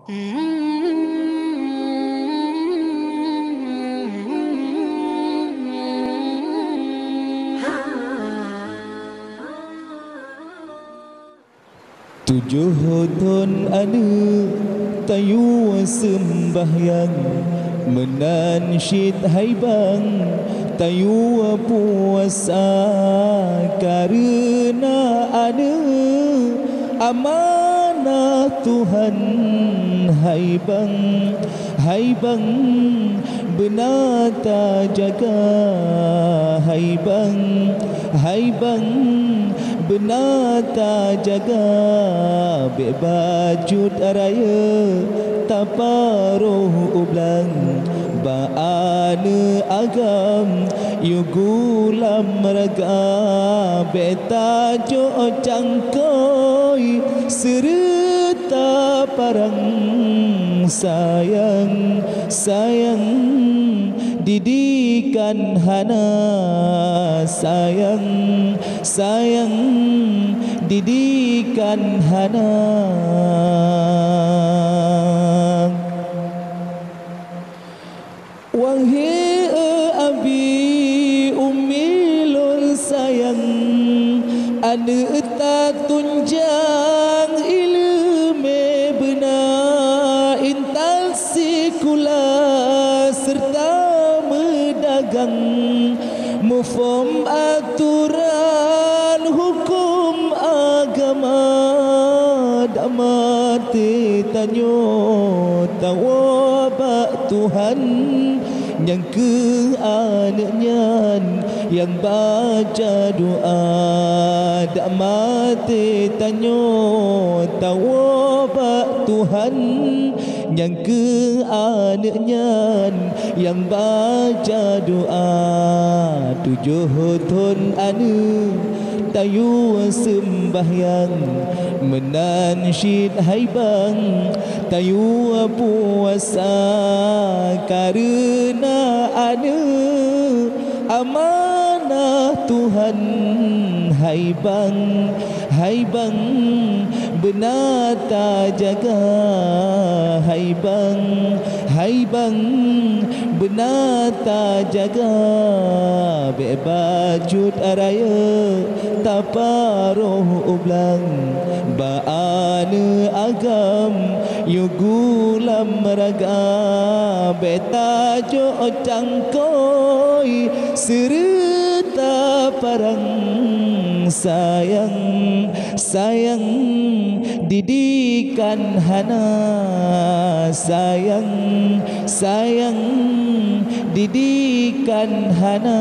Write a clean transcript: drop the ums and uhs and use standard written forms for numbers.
Tujuh ton ada tayu sembahyang menansyid haibang tayu puasa karena ada amanah Tuhan. Haibang haibang benata jaga haibang haibang benata jaga bebajut raya taparuh ublang baana agam yugulam raga beta jo cangkoi serta parang sayang sayang didikan hana sayang sayang didikan hana. Wahai abi umilun sayang ada tak tunjang ilmu benar intan sekula serta medagang mufam aturan hukum agama damati tanyo tawabak Tuhan yang keanaknya yang baca doa dak mati tanyo tawabak Tuhan yang keanaknya yang baca doa. Tujuh ton anu tayu sembahyang menansyid haibang tayu puasa karena ada amanah Tuhan. Haibang haibang benata jaga haibang haibang benata jaga bebajut raya taparuh ublang baana agam yugulam raga beta jo cangkoi serta parang sayang sayang didikan hana sayang sayang didikan hana.